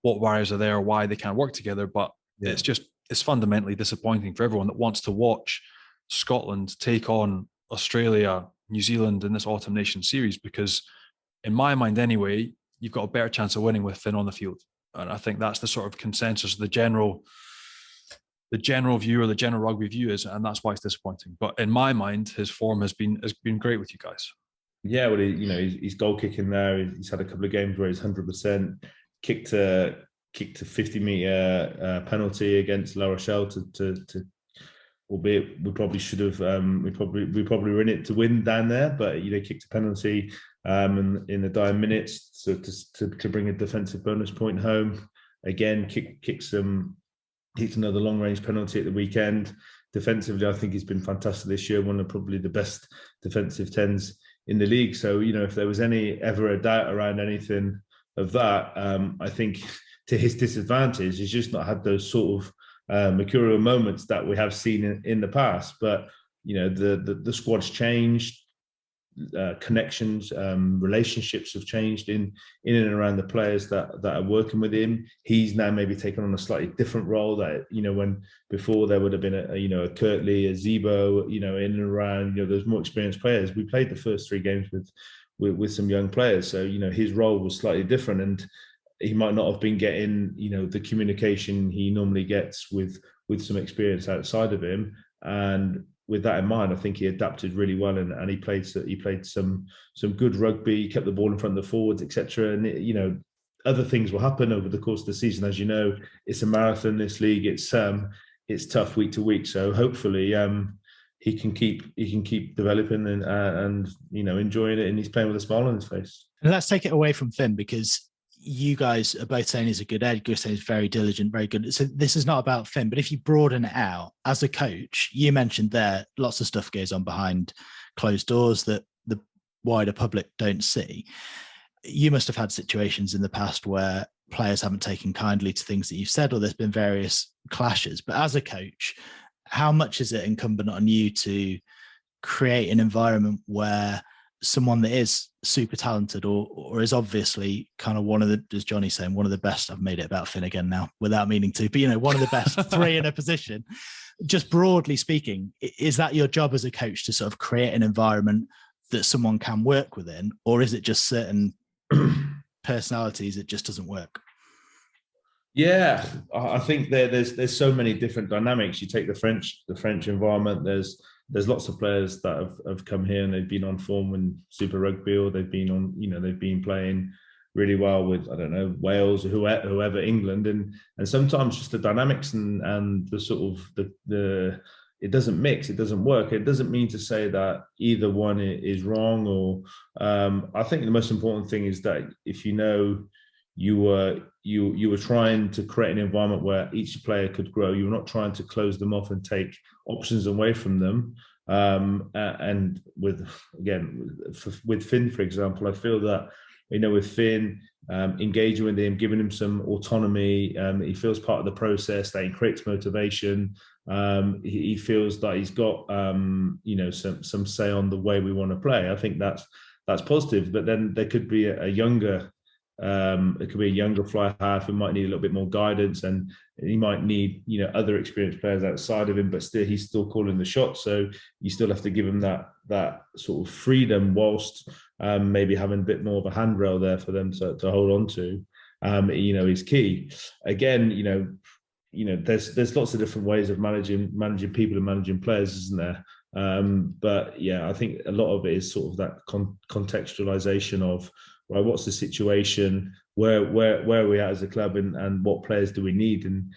what wires are there, or why they can't work together. But it's fundamentally disappointing for everyone that wants to watch Scotland take on Australia, New Zealand in this Autumn Nations series, because in my mind anyway, you've got a better chance of winning with Finn on the field. And I think that's the sort of consensus, the general view, or the general rugby view is, and that's why it's disappointing. But in my mind, his form has been great with you guys. Yeah, well, he's goal kicking there. He's had a couple of games where he's 100%, kicked a 50-meter penalty against La Rochelle to albeit we probably should have we probably were in it to win down there, but kicked a penalty in the dying minutes to bring a defensive bonus point home. Again, kicked another long range penalty at the weekend. Defensively, I think he's been fantastic this year. One of probably the best defensive tens in the league. So if there was ever a doubt around anything of that, I think to his disadvantage, he's just not had those sort of mercurial moments that we have seen in the past. But the squad's changed, connections, relationships have changed in and around the players that are working with him. He's now maybe taken on a slightly different role that when before there would have been a Kirtley, a Zebo, in and around those more experienced players. We played the first 3 games with some young players, so his role was slightly different, and he might not have been getting the communication he normally gets with some experience outside of him. And with that in mind, I think he adapted really well, and he played some good rugby. He kept the ball in front of the forwards, etc. And other things will happen over the course of the season. As you know, it's a marathon. This league, it's tough week to week. So hopefully, he can keep developing and enjoying it, and he's playing with a smile on his face. And let's take it away from Finn, because you guys are both saying he's a good egg. You're saying he's very diligent, very good. So this is not about Finn, but if you broaden it out as a coach, you mentioned there lots of stuff goes on behind closed doors that the wider public don't see. You must have had situations in the past where players haven't taken kindly to things that you've said, or there's been various clashes. But as a coach, how much is it incumbent on you to create an environment where someone that is super talented or is obviously kind of one of the, as Johnny's saying, one of the best. I've made it about Finn again now without meaning to, but one of the best three in a position. Just broadly speaking, is that your job as a coach to sort of create an environment that someone can work within, or is it just certain personalities it just doesn't work? Yeah, I think there's so many different dynamics. You take the French environment. There's lots of players that have come here and they've been on form in Super Rugby, or they've been on, they've been playing really well with, I don't know, Wales or whoever, England, and sometimes just the dynamics and the sort of the it doesn't mix, it doesn't work. It doesn't mean to say that either one is wrong, or I think the most important thing is that if you were trying to create an environment where each player could grow. You were not trying to close them off and take options away from them. And with Finn, for example, I feel that with Finn, engaging with him, giving him some autonomy, he feels part of the process, that he creates motivation. He feels that he's got some say on the way we want to play. I think that's positive. But then there could be a younger. It could be a younger fly half who might need a little bit more guidance, and he might need other experienced players outside of him, but he's still calling the shots. So you still have to give him that sort of freedom, whilst maybe having a bit more of a handrail there for them to hold on to. Is key. Again, there's lots of different ways of managing people and managing players, isn't there? But yeah, I think a lot of it is sort of that contextualization of, right, what's the situation? Where are we at as a club, and what players do we need? And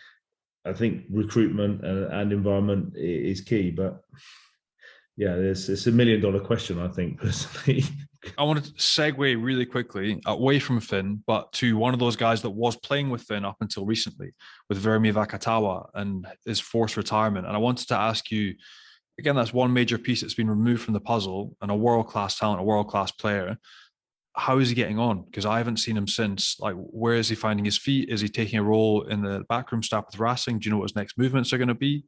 I think recruitment and environment is key. It's a $1 million question, I think, personally. I wanted to segue really quickly away from Finn, but to one of those guys that was playing with Finn up until recently, with Vermi Vakatawa and his forced retirement. And I wanted to ask you, again, that's one major piece that's been removed from the puzzle, and a world-class talent, a world-class player. How is he getting on? Because I haven't seen him since. Like, where is he finding his feet? Is he taking a role in the backroom staff with Racing? Do you know what his next movements are going to be?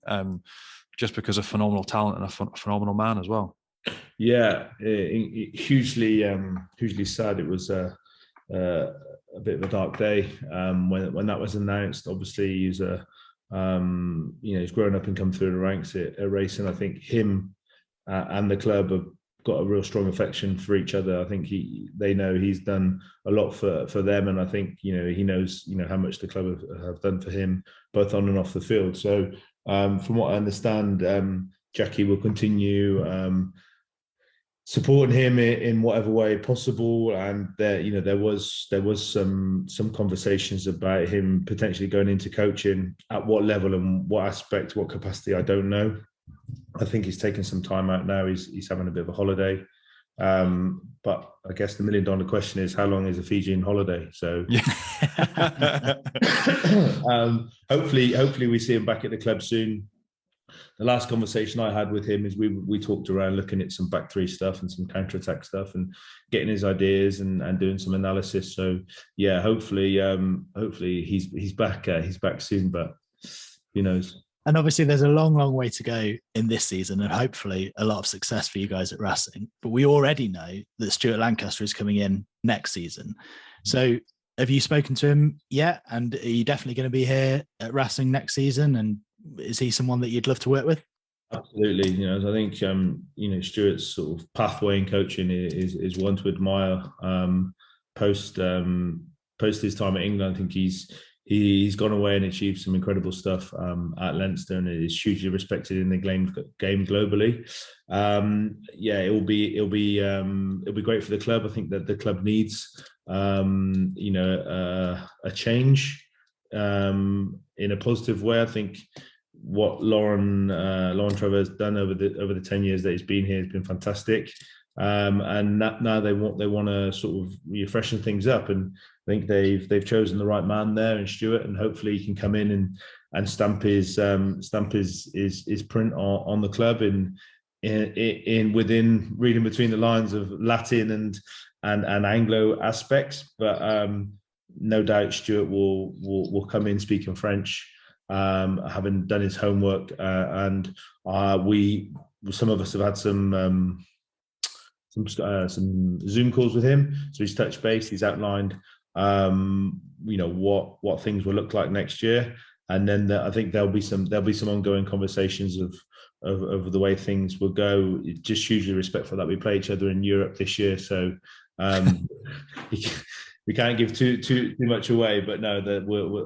Just because of phenomenal talent and a phenomenal man as well. Yeah, hugely sad. It was a bit of a dark day when that was announced. Obviously, he's he's grown up and come through the ranks at Racing. I think him and the club have got a real strong affection for each other. I think they know he's done a lot for them, and I think he knows how much the club have done for him, both on and off the field. So from what I understand, Jackie will continue supporting him in whatever way possible, and there was some conversations about him potentially going into coaching. At what level and what aspect, what capacity, I don't know. I think he's taking some time out now. He's having a bit of a holiday. But I guess the $1 million question is, how long is a Fijian holiday? So hopefully we see him back at the club soon. The last conversation I had with him is we talked around looking at some back three stuff and some counter-attack stuff and getting his ideas and doing some analysis. So yeah, hopefully he's back soon, but who knows? And obviously there's a long, long way to go in this season, and hopefully a lot of success for you guys at Racing. But we already know that Stuart Lancaster is coming in next season. So have you spoken to him yet? And are you definitely going to be here at Racing next season? And is he someone that you'd love to work with? Absolutely. I think, Stuart's sort of pathway in coaching is one to admire. Post his time at England, I think he's gone away and achieved some incredible stuff at Leinster, and is hugely respected in the game globally. It'll be great for the club. I think that the club needs a change in a positive way. I think what Lauren Trevor has done over the 10 years that he's been here has been fantastic. And now they want to sort of freshen things up, and I think they've chosen the right man there in Stuart, and hopefully he can come in and stamp his print on the club in within reading between the lines of Latin and Anglo aspects. But no doubt Stuart will come in speaking French, having done his homework, and some of us have had some some Zoom calls with him. So he's touched base. He's outlined, what things will look like next year, and then I think there'll be some ongoing conversations of the way things will go. Just hugely respectful that we play each other in Europe this year, so we can't give too much away. But no,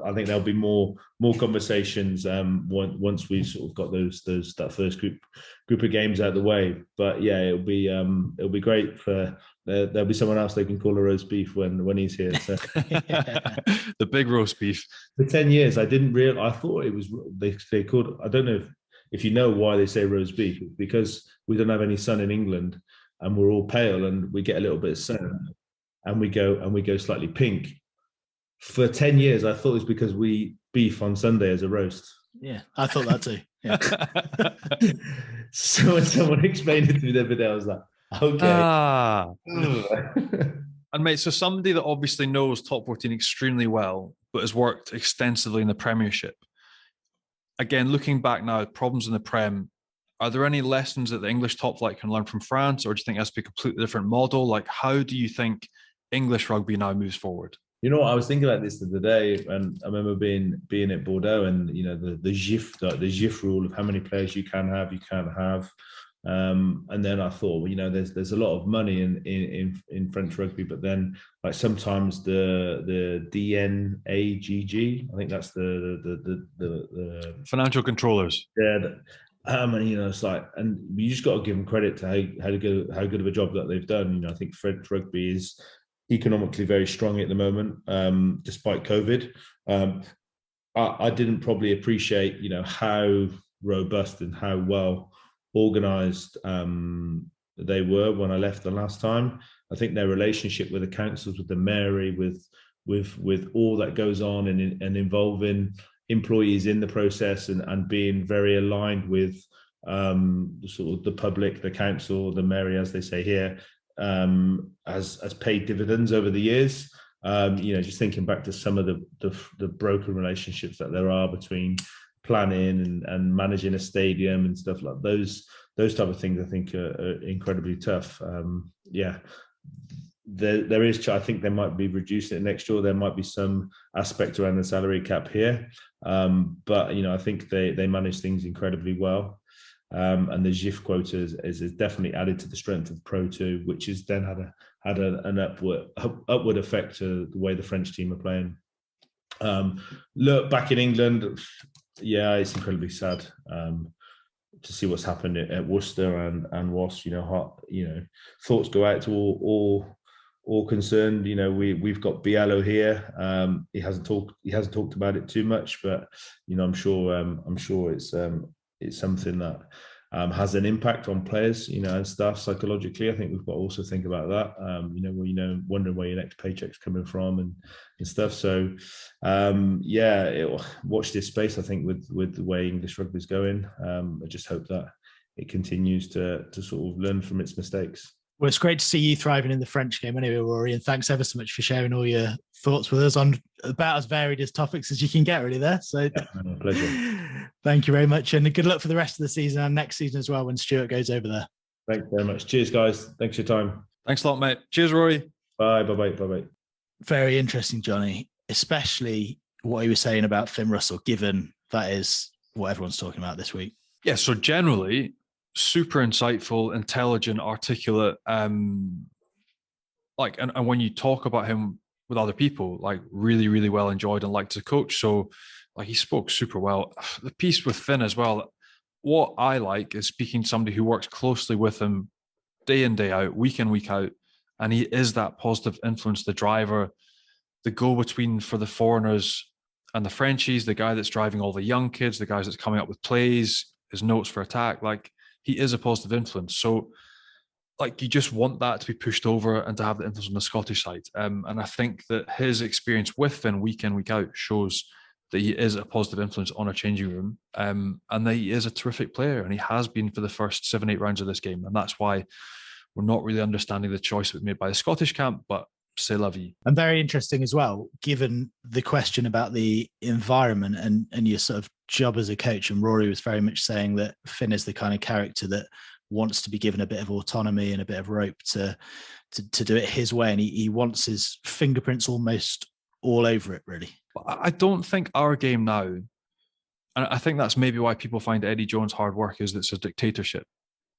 I think there'll be more conversations once we've sort of got that first group of games out of the way. But yeah, it'll be great for. There'll be someone else they can call a roast beef when he's here. So. The big roast beef. For 10 years, I didn't realize. I thought it was they called. I don't know if you know why they say roast beef. It's because we don't have any sun in England, and we're all pale, and we get a little bit of sun, and we go slightly pink. For 10 years, I thought it was because we beef on Sunday as a roast. Yeah, I thought that too. Yeah. So when someone explained it to me the other day, I was like, okay. And mate, so somebody that obviously knows top 14 extremely well, but has worked extensively in the Premiership. Again, looking back now at problems in the Prem, are there any lessons that the English top flight can learn from France, or do you think it has to be a completely different model? Like, how do you think English rugby now moves forward? You know what, I was thinking about this the other day, and I remember being at Bordeaux, and the GIF rule of how many players you can't have. And then I thought, there's a lot of money in French rugby, but then like sometimes the DNAGG, I think that's the financial controllers. Yeah. It's like, and you just got to give them credit to how good of a job that they've done. I think French rugby is economically very strong at the moment, despite COVID. I didn't probably appreciate, how robust and how well organised they were when I left the last time. I think their relationship with the councils, with the Mary, with all that goes on and involving employees in the process and being very aligned with sort of the public, the council, the Mary, as they say here, has paid dividends over the years. Just thinking back to some of the broken relationships that there are between planning and managing a stadium and stuff like those type of things, I think are incredibly tough. There is, I think they might be reducing it next year. There might be some aspect around the salary cap here, but I think they manage things incredibly well. And the GIF quota is definitely added to the strength of Pro 2, which has then had an upward effect to the way the French team are playing. Look, back in England, yeah, it's incredibly sad to see what's happened at Worcester and Wasp. Thoughts go out to all concerned. We've got Biello here. He hasn't talked about it too much, but I'm sure it's something that has an impact on players, and staff psychologically. I think we've got to also think about that. Wondering where your next paycheck's coming from and stuff. So, watch this space. I think with the way English rugby is going, I just hope that it continues to sort of learn from its mistakes. Well, it's great to see you thriving in the French game anyway, Rory, and thanks ever so much for sharing all your thoughts with us on about as varied as topics as you can get really there. So pleasure. Thank you very much, and good luck for the rest of the season and next season as well when Stuart goes over there. Thanks very much. Cheers, guys. Thanks for your time. Thanks a lot, mate. Cheers, Rory. Bye. Bye-bye. Very interesting, Johnny, especially what he was saying about Finn Russell, given that is what everyone's talking about this week. Yeah, so generally, super insightful, intelligent, articulate, and when you talk about him with other people, like really, really well enjoyed and liked as a coach. So like he spoke super well. The piece with Finn as well, what I like is speaking to somebody who works closely with him day in, day out, week in, week out. And he is that positive influence, the driver, the go-between for the foreigners and the Frenchies, the guy that's driving all the young kids, the guys that's coming up with plays, his notes for attack. Like, he is a positive influence. So, like, you just want that to be pushed over and to have the influence on the Scottish side. And I think that his experience with Finn week in, week out shows that he is a positive influence on a changing room, and that he is a terrific player, and he has been for the first 7-8 rounds of this game. And that's why we're not really understanding the choice that was made by the Scottish camp, but c'est la vie. And very interesting as well, given the question about the environment and your sort of job as a coach. And Rory was very much saying that Finn is the kind of character that wants to be given a bit of autonomy and a bit of rope to do it his way, and he wants his fingerprints almost all over it, really. I don't think our game now, and I think that's maybe why people find Eddie Jones hard work, is that it's a dictatorship.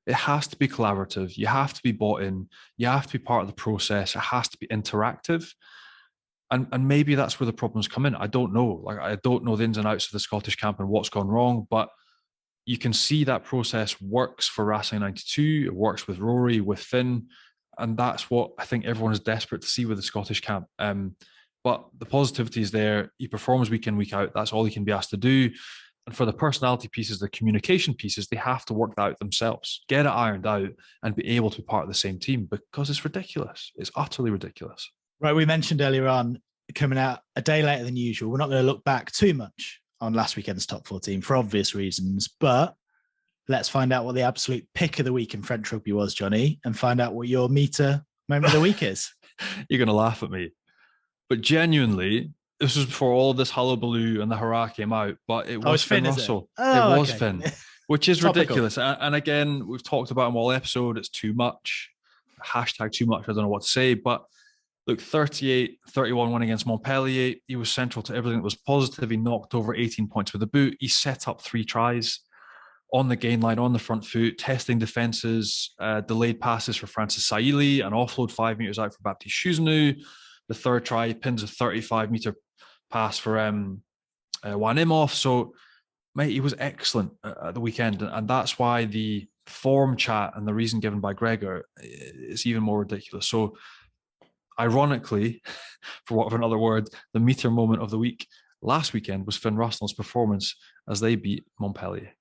It has to be collaborative. You have to be bought in. You have to be part of the process. It has to be interactive. And maybe that's where the problems come in. I don't know. Like, I don't know the ins and outs of the Scottish camp and what's gone wrong, but you can see that process works for Racing 92. It works with Rory, with Finn. And that's what I think everyone is desperate to see with the Scottish camp. But the positivity is there. He performs week in, week out. That's all he can be asked to do. And for the personality pieces, the communication pieces, they have to work that out themselves, get it ironed out, and be able to be part of the same team, because it's ridiculous. It's utterly ridiculous. Right, we mentioned earlier on, coming out a day later than usual. We're not going to look back too much on last weekend's top 14 for obvious reasons, but let's find out what the absolute pick of the week in French rugby was, Johnny, and find out what your Metre moment of the week is. You're going to laugh at me, but genuinely, this was before all of this hullabaloo and the hurrah came out, but it was Finn Russell. It was Finn, which is ridiculous. And again, we've talked about him all episode. It's too much. Hashtag too much. I don't know what to say, but look, 38-31 win against Montpellier. He was central to everything that was positive. He knocked over 18 points with a boot. He set up 3 tries on the gain line, on the front foot, testing defences, delayed passes for Francis Saili, an offload 5 metres out for Baptiste Chuzenu. The third try, he pins a 35-metre pass for Juan Imhoff. So, mate, he was excellent at the weekend. And that's why the form chat and the reason given by Gregor is even more ridiculous. So, ironically, for want of another word, the Metre moment of the week last weekend was Finn Russell's performance as they beat Montpellier.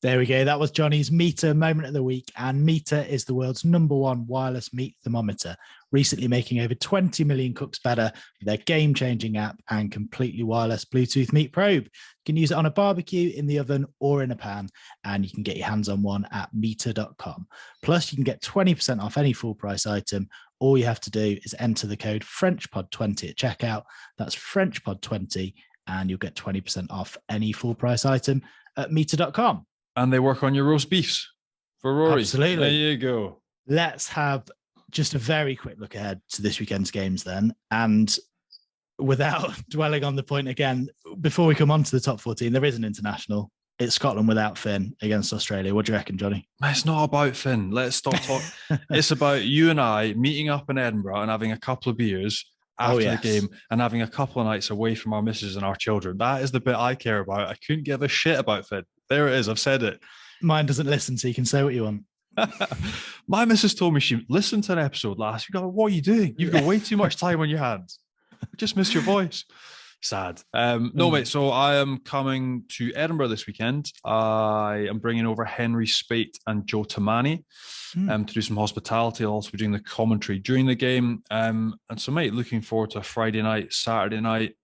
There we go. That was Johnny's Metre moment of the week. And Metre is the world's #1 wireless meat thermometer, recently making over 20 million cooks better with their game-changing app and completely wireless Bluetooth meat probe. You can use it on a barbecue, in the oven, or in a pan, and you can get your hands on one at metre.com. Plus, you can get 20% off any full-price item. All you have to do is enter the code FrenchPod20 at checkout. That's FrenchPod20, and you'll get 20% off any full-price item at metre.com. And they work on your roast beefs for Rory. Absolutely. There you go. Let's have just a very quick look ahead to this weekend's games then. And without dwelling on the point again, before we come on to the top 14, there is an international. It's Scotland without Finn against Australia. What do you reckon, Johnny? It's not about Finn. Let's stop talking. It's about you and I meeting up in Edinburgh and having a couple of beers after the game and having a couple of nights away from our missus and our children. That is the bit I care about. I couldn't give a shit about Finn. There it is. I've said it. Mine doesn't listen, so you can say what you want. My missus told me she listened to an episode last week. What are you doing? You've got way too much time on your hands. I just missed your voice. Sad. No, mate. So I am coming to Edinburgh this weekend. I am bringing over Henry Spate and Joe Tamani to do some hospitality. I'll also be doing the commentary during the game. And so, mate, looking forward to a Friday night, Saturday night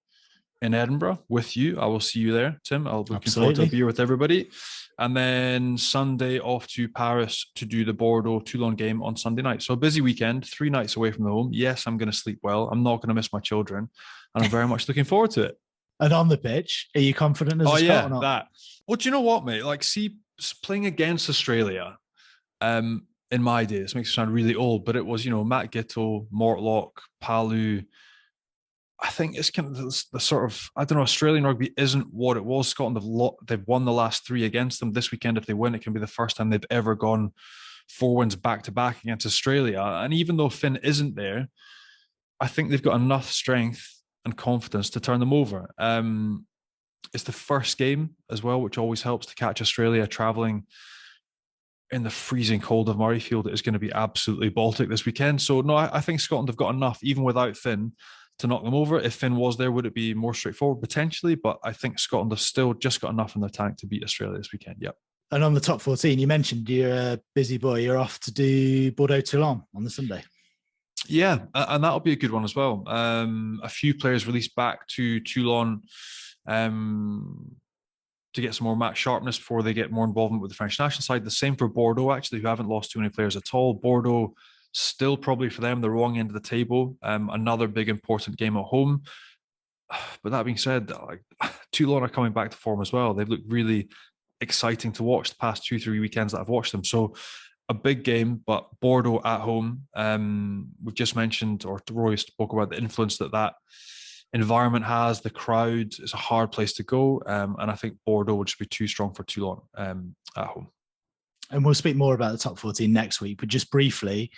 in Edinburgh with you. I will see you there, Tim. I'll be looking forward to a beer with everybody. And then Sunday off to Paris to do the Bordeaux Toulon game on Sunday night. So a busy weekend, 3 nights away from the home. Yes, I'm going to sleep well. I'm not going to miss my children. And I'm very much looking forward to it. And on the pitch, are you confident as a Scot or not? That. Well, do you know what, mate? Like, see, playing against Australia in my day, this makes it sound really old, but it was, Matt Gittle, Mortlock, Palu. I think it's kind of the sort of, I don't know, Australian rugby isn't what it was. Scotland, they've won the last 3 against them. This weekend, if they win, it can be the first time they've ever gone 4 wins back-to-back against Australia. And even though Finn isn't there, I think they've got enough strength and confidence to turn them over. It's the first game as well, which always helps to catch Australia travelling in the freezing cold of Murrayfield. It is going to be absolutely Baltic this weekend. So, no, I think Scotland have got enough, even without Finn, to knock them over. If Finn was there, would it be more straightforward? Potentially, but I think Scotland have still just got enough in the tank to beat Australia this weekend. Yep. And on the top 14, you mentioned you're a busy boy. You're off to do Bordeaux Toulon on the Sunday. Yeah, and that'll be a good one as well. A few players released back to Toulon to get some more match sharpness before they get more involvement with the French national side. The same for Bordeaux, actually, who haven't lost too many players at all. Bordeaux, still probably for them, the wrong end of the table. Another big important game at home. But that being said, Toulon are coming back to form as well. They've looked really exciting to watch the past 2-3 weekends that I've watched them. So a big game, but Bordeaux at home. We've just mentioned, or Roy spoke about the influence that environment has. The crowd is a hard place to go, and I think Bordeaux would just be too strong for too long at home. And we'll speak more about the top 14 next week, but just briefly,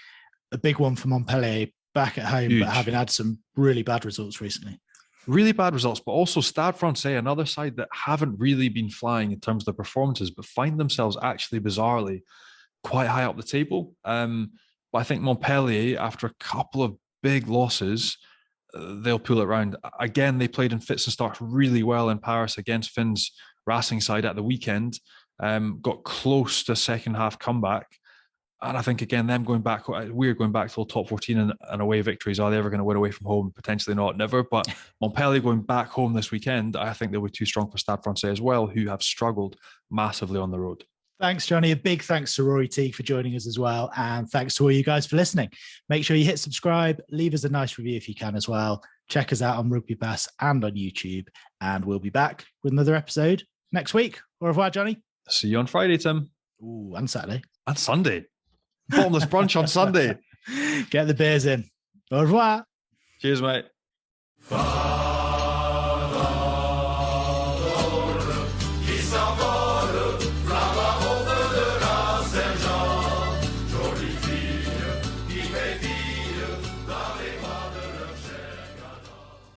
a big one for Montpellier back at home, Huge. But having had some really bad results recently. Really bad results, but also Stade Francais, another side that haven't really been flying in terms of their performances, but find themselves actually bizarrely quite high up the table. But I think Montpellier, after a couple of big losses, they'll pull it around. Again, they played in fits and starts really well in Paris against Finn's Racing side at the weekend. Got close to a second half comeback. And I think, again, them going back, we're going back to the top 14 and away victories. Are they ever going to win away from home? Potentially not, never. But Montpellier going back home this weekend, I think they'll be too strong for Stade Francais as well, who have struggled massively on the road. Thanks, Johnny. A big thanks to Rory Teague for joining us as well. And thanks to all you guys for listening. Make sure you hit subscribe, leave us a nice review if you can as well. Check us out on Rugby Pass and on YouTube. And we'll be back with another episode next week. Au revoir, Johnny. See you on Friday, Tim. Ooh, and Saturday. And Sunday. Bottomless brunch on Sunday. Get the beers in. Au revoir. Cheers, mate.